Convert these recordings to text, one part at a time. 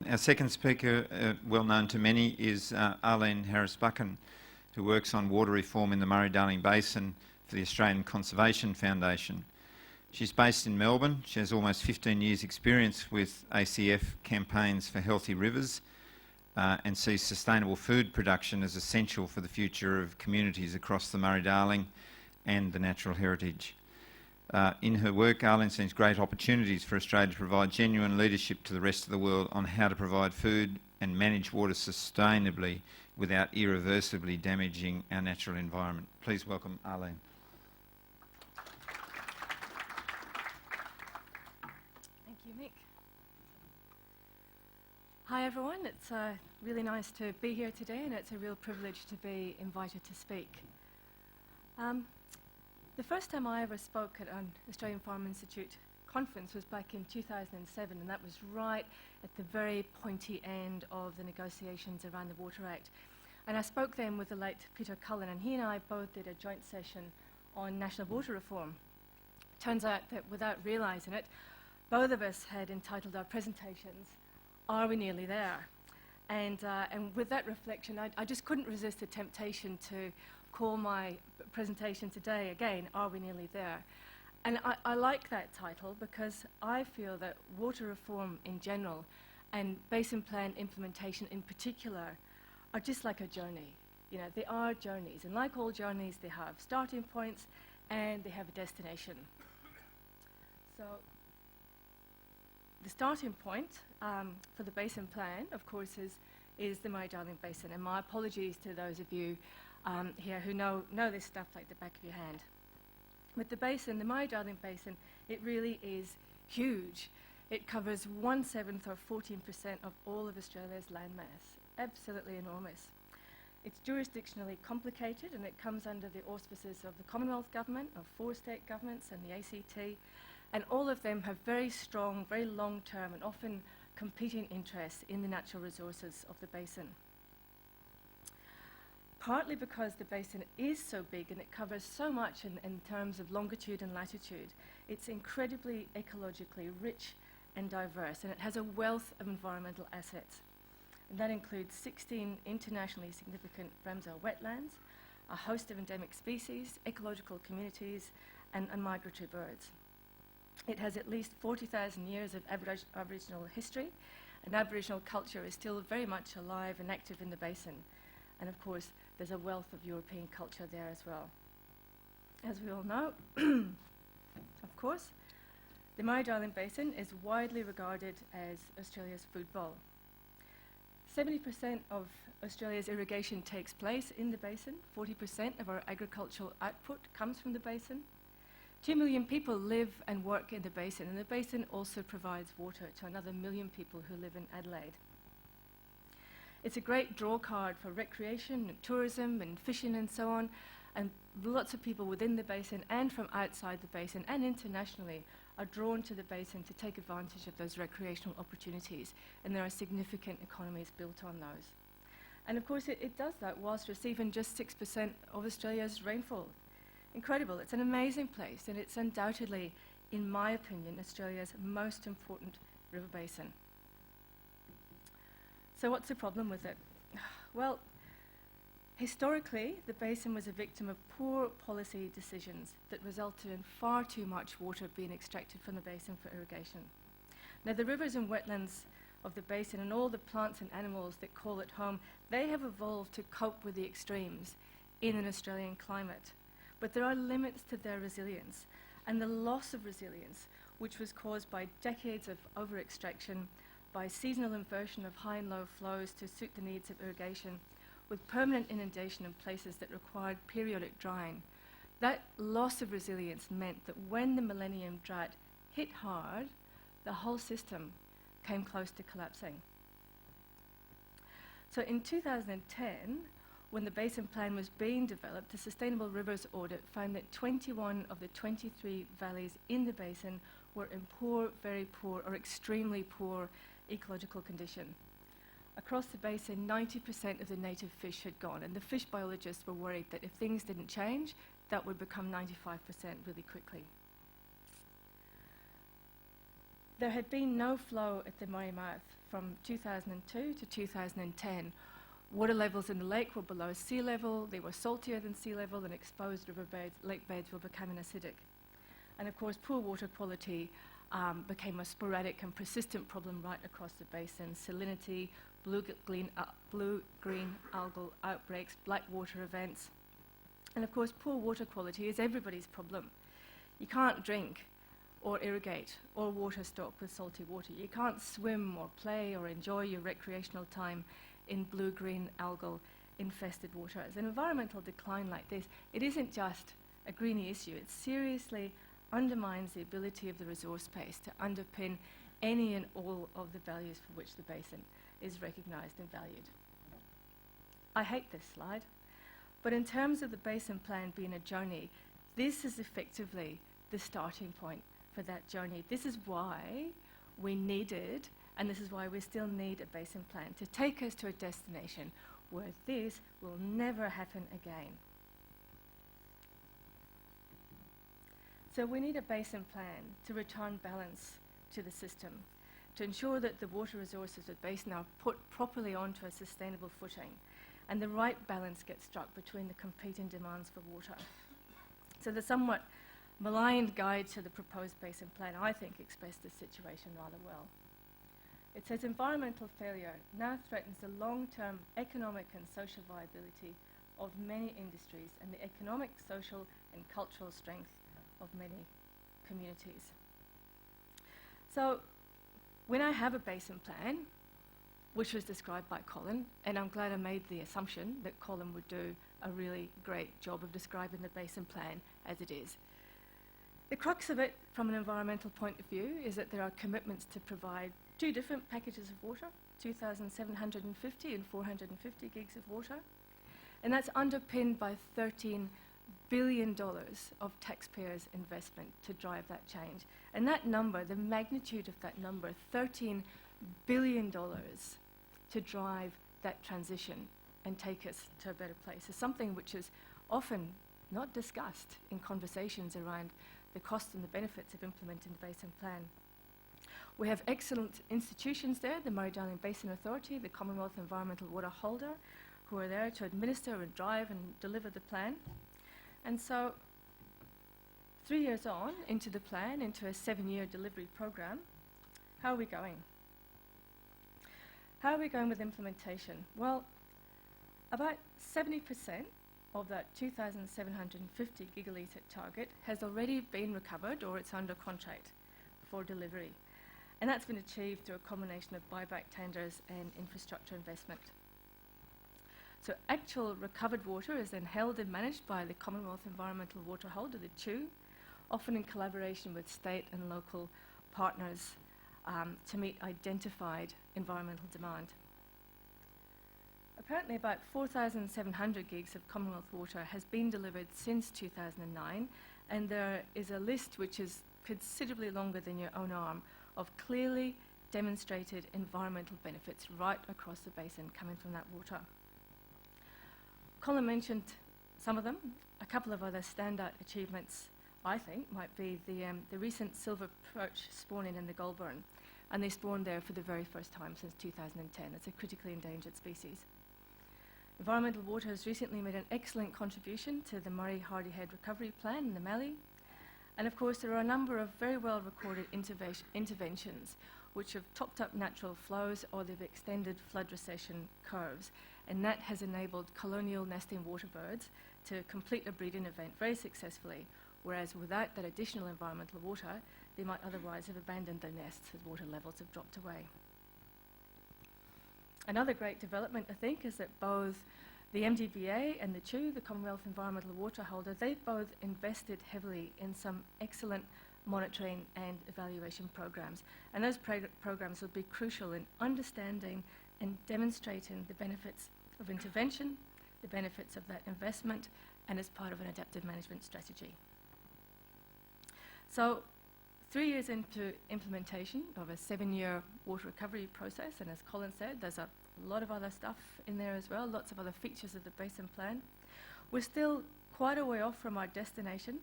Our second speaker, well known to many, is Arlene Harriss-Buchan, who works on water reform in the Murray-Darling Basin for the Australian Conservation Foundation. She's based in Melbourne. She has almost 15 years' experience with ACF campaigns for healthy rivers and sees sustainable food production as essential for the future of communities across the Murray-Darling and the natural heritage. In her work, Arlene sees great opportunities for Australia to provide genuine leadership to the rest of the world on how to provide food and manage water sustainably without irreversibly damaging our natural environment. Please welcome Arlene. Thank you, Mick. Hi everyone, it's really nice to be here today, and it's a real privilege to be invited to speak. The first time I ever spoke at an Australian Farm Institute conference was back in 2007, and that was right at the very pointy end of the negotiations around the Water Act. And I spoke then with the late Peter Cullen, and he and I both did a joint session on national water reform. Turns out that without realising it, both of us had entitled our presentations, "Are We Nearly There?" And with that reflection, I just couldn't resist the temptation to call my presentation today again, "Are We Nearly There?" And I like that title because I feel that water reform in general and basin plan implementation in particular are just like a journey. You know, they are journeys, and like all journeys, they have starting points and they have a destination. So the starting point for the basin plan, of course, is the Murray-Darling Basin, and my apologies to those of you here who know this stuff like the back of your hand. With the basin, the Murray-Darling Basin, it really is huge. It covers 1/7 or 14% of all of Australia's landmass. Absolutely enormous. It's jurisdictionally complicated, and it comes under the auspices of the Commonwealth Government, of 4 state governments and the ACT, and all of them have very strong, very long-term and often competing interests in the natural resources of the basin. Partly because the basin is so big and it covers so much in terms of longitude and latitude, it's incredibly ecologically rich and diverse, and it has a wealth of environmental assets. And that includes 16 internationally significant Ramsar wetlands, a host of endemic species, ecological communities, and migratory birds. It has at least 40,000 years of Aboriginal history, and Aboriginal culture is still very much alive and active in the basin. And of course, there's a wealth of European culture there as well. As we all know, of course, the Murray-Darling Basin is widely regarded as Australia's food bowl. 70% of Australia's irrigation takes place in the basin. 40% of our agricultural output comes from the basin. 2 million people live and work in the basin, and the basin also provides water to another 1 million people who live in Adelaide. It's a great draw card for recreation and tourism and fishing and so on, and lots of people within the basin and from outside the basin and internationally are drawn to the basin to take advantage of those recreational opportunities, and there are significant economies built on those. And of course it does that whilst receiving just 6% of Australia's rainfall. Incredible. It's an amazing place, and it's undoubtedly, in my opinion, Australia's most important river basin. So what's the problem with it? Well, historically, the basin was a victim of poor policy decisions that resulted in far too much water being extracted from the basin for irrigation. Now, the rivers and wetlands of the basin and all the plants and animals that call it home, they have evolved to cope with the extremes in an Australian climate. But there are limits to their resilience, and the loss of resilience, which was caused by decades of over-extraction, by seasonal inversion of high and low flows to suit the needs of irrigation, with permanent inundation in places that required periodic drying. That loss of resilience meant that when the millennium drought hit hard, the whole system came close to collapsing. So in 2010, when the Basin Plan was being developed, the Sustainable Rivers Audit found that 21 of the 23 valleys in the basin were in poor, very poor, or extremely poor ecological condition. Across the basin, 90% of the native fish had gone, and the fish biologists were worried that if things didn't change, that would become 95% really quickly. There had been no flow at the Murray mouth from 2002 to 2010, water levels in the lake were below sea level, they were saltier than sea level, and exposed lake beds were becoming acidic. And of course, poor water quality became a sporadic and persistent problem right across the basin. Salinity, blue-green algal outbreaks, black water events. And of course, poor water quality is everybody's problem. You can't drink or irrigate or water stock with salty water. You can't swim or play or enjoy your recreational time in blue-green algal infested waters. An environmental decline like this, it isn't just a greenie issue, it seriously undermines the ability of the resource space to underpin any and all of the values for which the basin is recognised and valued. I hate this slide, but in terms of the basin plan being a journey, this is effectively the starting point for that journey. This is why we needed, and this is why we still need a basin plan to take us to a destination where this will never happen again. So we need a basin plan to return balance to the system, to ensure that the water resources of the basin are put properly onto a sustainable footing, and the right balance gets struck between the competing demands for water. So the somewhat maligned guide to the proposed basin plan, I think, expressed this situation rather well. It says environmental failure now threatens the long-term economic and social viability of many industries and the economic, social and cultural strength of many communities. So when I have a basin plan, which was described by Colin, and I'm glad I made the assumption that Colin would do a really great job of describing the basin plan as it is. The crux of it, from an environmental point of view, is that there are commitments to provide two different packages of water, 2,750 and 450 gigs of water, and that's underpinned by $13 billion of taxpayers' investment to drive that change. And that number, the magnitude of that number, $13 billion to drive that transition and take us to a better place, is something which is often not discussed in conversations around the costs and the benefits of implementing the Basin Plan. We have excellent institutions there, the Murray-Darling Basin Authority, the Commonwealth Environmental Water Holder, who are there to administer and drive and deliver the plan. And so 3 years on into the plan, into a 7-year delivery program, how are we going? How are we going with implementation? Well, about 70% of that 2,750 gigalitre target has already been recovered or it's under contract for delivery. And that's been achieved through a combination of buyback tenders and infrastructure investment. So actual recovered water is then held and managed by the Commonwealth Environmental Water Holder, the CHU, often in collaboration with state and local partners to meet identified environmental demand. Apparently about 4,700 gigs of Commonwealth water has been delivered since 2009, and there is a list which is considerably longer than your own arm of clearly demonstrated environmental benefits right across the basin coming from that water. Colin mentioned some of them. A couple of other standout achievements, I think, might be the recent silver perch spawning in the Goulburn, and they spawned there for the very first time since 2010. It's a critically endangered species. Environmental Water has recently made an excellent contribution to the Murray-Hardy Head Recovery Plan in the Mallee. And of course, there are a number of very well recorded interventions which have topped up natural flows or they've extended flood recession curves. And that has enabled colonial nesting water birds to complete a breeding event very successfully, whereas without that additional environmental water, they might otherwise have abandoned their nests as water levels have dropped away. Another great development, I think, is that both the MDBA and the CHU, the Commonwealth Environmental Water Holder, they've both invested heavily in some excellent monitoring and evaluation programs. And those programs will be crucial in understanding and demonstrating the benefits of intervention, the benefits of that investment, and as part of an adaptive management strategy. So 3 years into implementation of a 7-year water recovery process, and as Colin said, there's a lot of other stuff in there as well, lots of other features of the Basin Plan. We're still quite a way off from our destination,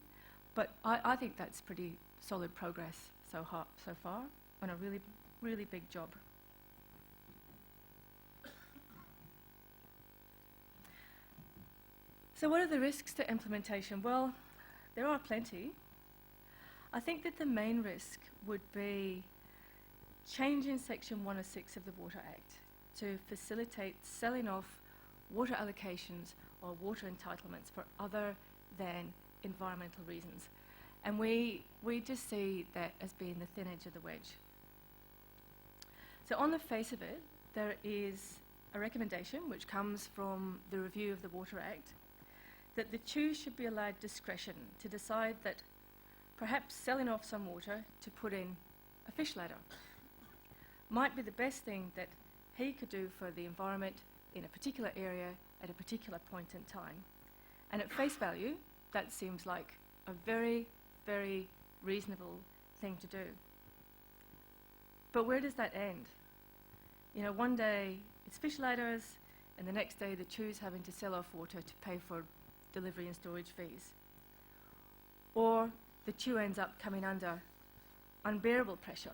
but I think that's pretty solid progress so far, and a really, really big job. So what are the risks to implementation? Well, there are plenty. I think that the main risk would be changing Section 106 of the Water Act to facilitate selling off water allocations or water entitlements for other than environmental reasons. And we just see that as being the thin edge of the wedge. So on the face of it, there is a recommendation which comes from the review of the Water Act that the CHU should be allowed discretion to decide that perhaps selling off some water to put in a fish ladder might be the best thing that he could do for the environment in a particular area at a particular point in time. And at face value, that seems like a very, very reasonable thing to do. But where does that end? You know, one day it's fish ladders, and the next day the CHU's having to sell off water to pay for delivery and storage fees. Or the CHU ends up coming under unbearable pressure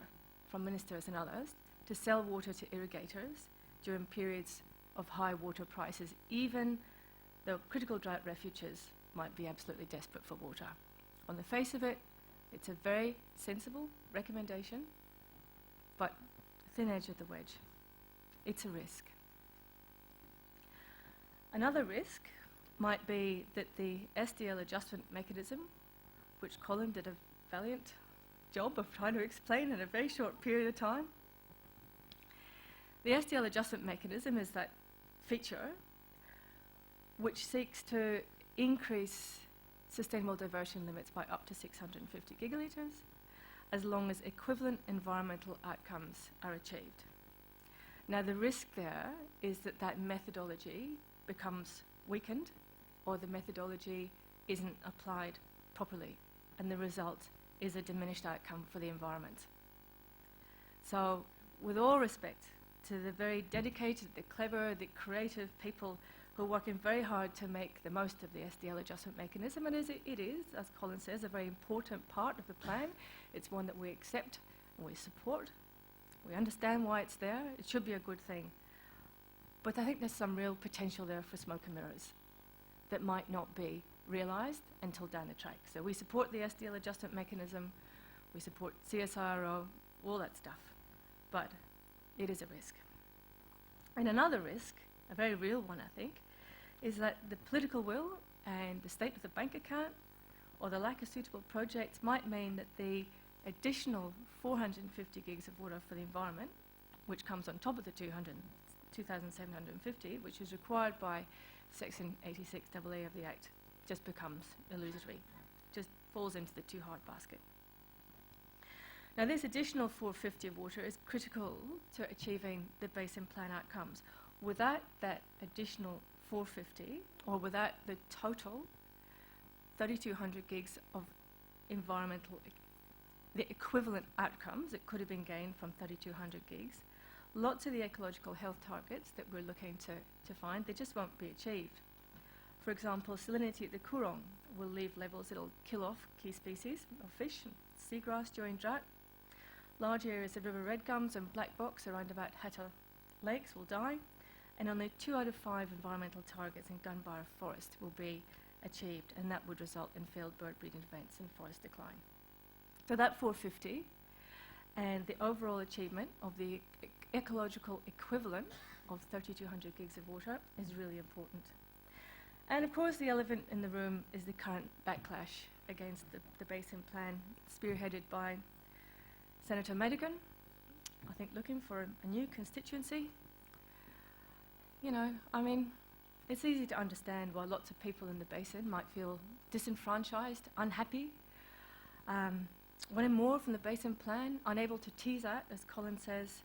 from ministers and others to sell water to irrigators during periods of high water prices, even though critical drought refuges might be absolutely desperate for water. On the face of it, it's a very sensible recommendation, but thin edge of the wedge. It's a risk. Another risk might be that the SDL adjustment mechanism, which Colin did a valiant job of trying to explain in a very short period of time. The SDL adjustment mechanism is that feature which seeks to increase sustainable diversion limits by up to 650 gigalitres, as long as equivalent environmental outcomes are achieved. Now, the risk there is that that methodology becomes weakened, or the methodology isn't applied properly, and the result is a diminished outcome for the environment. So, with all respect to the very dedicated, the clever, the creative people who are working very hard to make the most of the SDL adjustment mechanism, and it is, as Colin says, a very important part of the plan. It's one that we accept and we support. We understand why it's there. It should be a good thing. But I think there's some real potential there for smoke and mirrors that might not be realised until down the track. So we support the SDL adjustment mechanism, we support CSIRO, all that stuff, but it is a risk. And another risk, a very real one I think, is that the political will and the state of the bank account or the lack of suitable projects might mean that the additional 450 gigs of water for the environment, which comes on top of the 2,750, which is required by Section 86AA of the Act, just becomes illusory, just falls into the too hard basket. Now, this additional 450 of water is critical to achieving the basin plan outcomes. Without that additional 450, or without the total 3,200 gigs of environmental, the equivalent outcomes that could have been gained from 3,200 gigs, lots of the ecological health targets that we're looking to find, they just won't be achieved. For example, salinity at the Coorong will leave levels that will kill off key species of fish and seagrass during drought. Large areas of river red gums and black box around about Hatter lakes will die, and only 2 out of 5 environmental targets in Gunbar Forest will be achieved, and that would result in failed bird breeding events and forest decline. So that 450 and the overall achievement of the ecological equivalent of 3,200 gigs of water is really important. And of course, the elephant in the room is the current backlash against the basin plan, spearheaded by Senator Madigan, I think looking for a new constituency. You know, I mean, it's easy to understand why lots of people in the basin might feel disenfranchised, unhappy, wanting more from the basin plan, unable to tease out, as Colin says,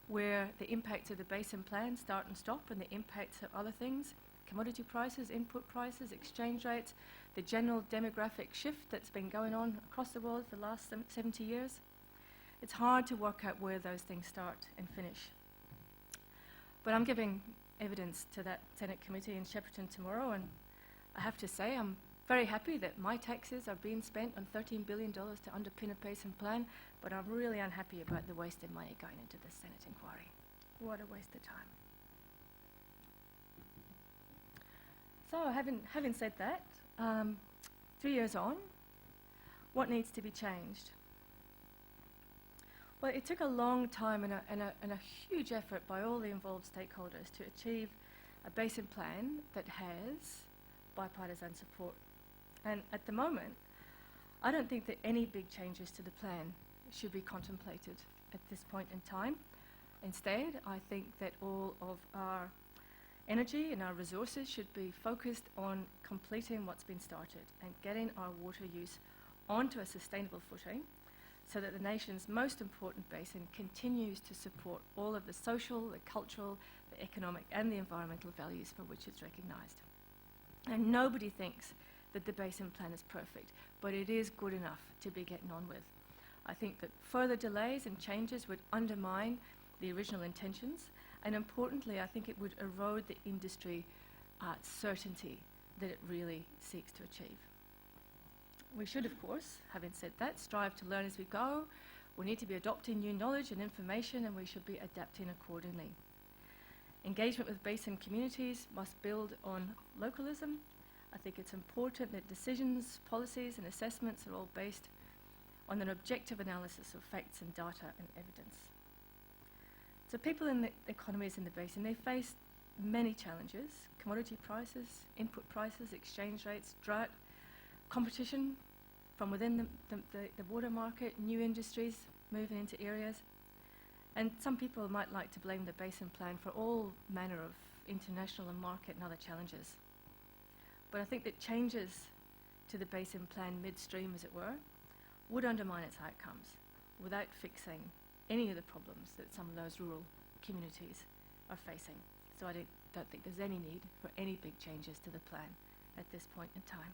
where the impacts of the basin plan start and stop and the impacts of other things, commodity prices, input prices, exchange rates, the general demographic shift that's been going on across the world for the last 70 years. It's hard to work out where those things start and finish. But I'm giving evidence to that Senate committee in Shepparton tomorrow, and I have to say I'm very happy that my taxes are being spent on $13 billion to underpin a basin plan, but I'm really unhappy about the wasted money going into the Senate inquiry. What a waste of time. So having said that, 3 years on, what needs to be changed? Well, it took a long time and a huge effort by all the involved stakeholders to achieve a basin plan that has bipartisan support. And at the moment, I don't think that any big changes to the plan should be contemplated at this point in time. Instead, I think that all of our energy and our resources should be focused on completing what's been started and getting our water use onto a sustainable footing so that the nation's most important basin continues to support all of the social, the cultural, the economic and the environmental values for which it's recognised. And nobody thinks that the basin plan is perfect, but it is good enough to be getting on with. I think that further delays and changes would undermine the original intentions, and importantly, I think it would erode the industry certainty that it really seeks to achieve. We should, of course, having said that, strive to learn as we go. We need to be adopting new knowledge and information, and we should be adapting accordingly. Engagement with basin communities must build on localism. I think it's important that decisions, policies and assessments are all based on an objective analysis of facts and data and evidence. So people in the economies in the basin, they face many challenges: commodity prices, input prices, exchange rates, drought, competition from within the water market, new industries moving into areas. And some people might like to blame the basin plan for all manner of international and market and other challenges. But I think that changes to the basin plan midstream, as it were, would undermine its outcomes without fixing any of the problems that some of those rural communities are facing. So I don't think there's any need for any big changes to the plan at this point in time.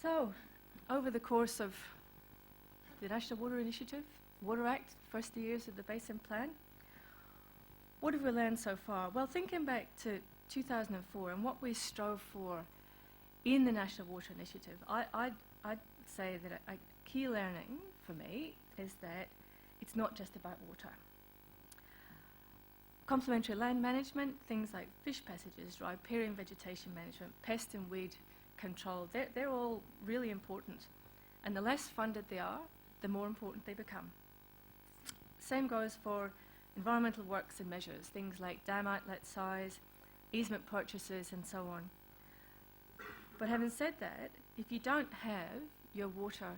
So, over the course of the National Water Initiative, Water Act, first years of the Basin Plan, what have we learned so far? Well, thinking back to 2004 and what we strove for in the National Water Initiative, I'd say that a key learning for me is that it's not just about water. Complementary land management, things like fish passages, riparian vegetation management, pest and weed control, they're all really important. And the less funded they are, the more important they become. Same goes for environmental works and measures, things like dam outlet size, easement purchases and so on. But having said that, if you don't have your water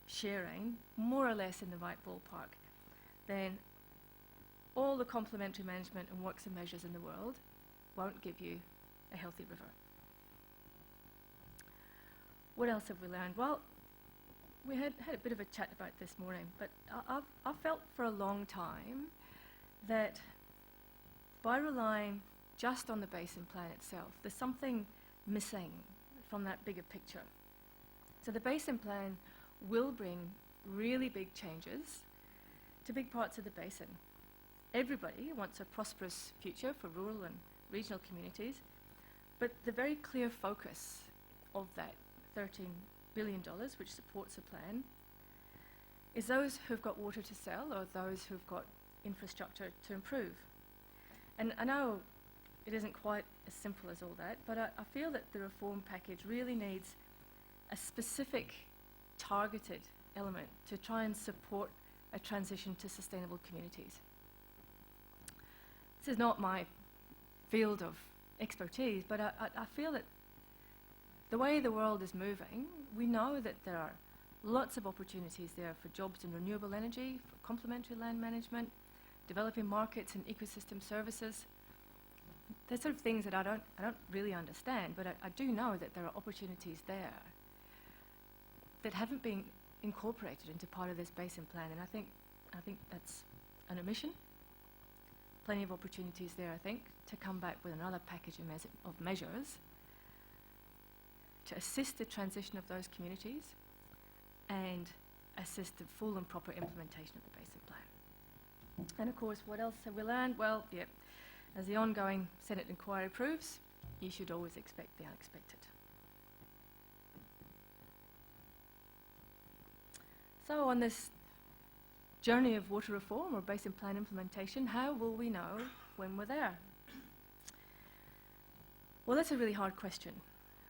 sharing more or less in the right ballpark, then all the complementary management and works and measures in the world won't give you a healthy river. What else have we learned? Well, we had a bit of a chat about this morning, but I've felt for a long time that by relying just on the basin plan itself, there's something missing from that bigger picture. So the basin plan will bring really big changes to big parts of the basin. Everybody wants a prosperous future for rural and regional communities, but the very clear focus of that $13 billion, which supports the plan, is those who've got water to sell or those who've got infrastructure to improve. And I know it isn't quite as simple as all that, but I feel that the reform package really needs a specific, targeted element to try and support a transition to sustainable communities. This is not my field of expertise, but I feel that the way the world is moving, we know that there are lots of opportunities there for jobs in renewable energy, for complementary land management, developing markets and ecosystem services. They're sort of things that I don't really understand, but I do know that there are opportunities there that haven't been incorporated into part of this basin plan, and I think that's an omission. Plenty of opportunities there, I think, to come back with another package of measures to assist the transition of those communities and assist the full and proper implementation of the basin plan. And of course, what else have we learned? Well, yeah, as the ongoing Senate inquiry proves, you should always expect the unexpected. So on this journey of water reform or basin plan implementation, how will we know when we're there? Well, that's a really hard question,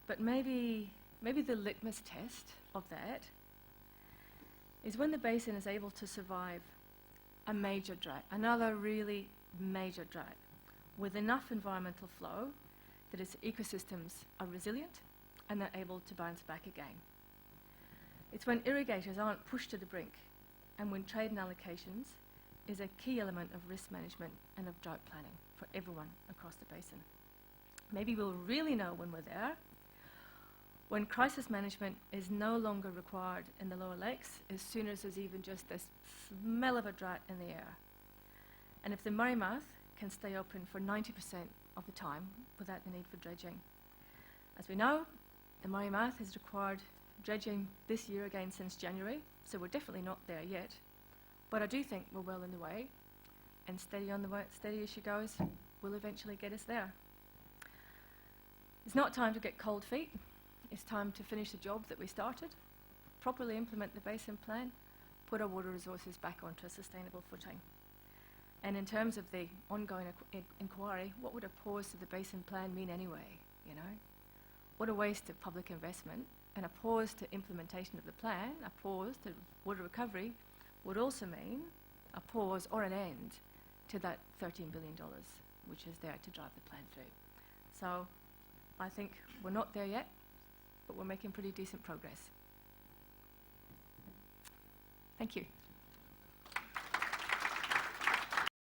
but maybe the litmus test of that is when the basin is able to survive a major drought, another really major drought, with enough environmental flow that its ecosystems are resilient and they're able to bounce back again. It's when irrigators aren't pushed to the brink and when trade and allocations is a key element of risk management and of drought planning for everyone across the basin. Maybe we'll really know when we're there, when crisis management is no longer required in the lower lakes as soon as there's even just this smell of a drought in the air. And if the Murray mouth can stay open for 90% of the time without the need for dredging. As we know, the Murray mouth has required dredging this year again since January, so we're definitely not there yet. But I do think we're well in the way, and steady as she goes will eventually get us there. It's not time to get cold feet. It's time to finish the job that we started, properly implement the basin plan, put our water resources back onto a sustainable footing. And in terms of the ongoing inquiry, what would a pause to the basin plan mean anyway, you know? What a waste of public investment, and a pause to implementation of the plan, a pause to water recovery, would also mean a pause or an end to that $13 billion, which is there to drive the plan through. So I think we're not there yet, but we're making pretty decent progress. Thank you.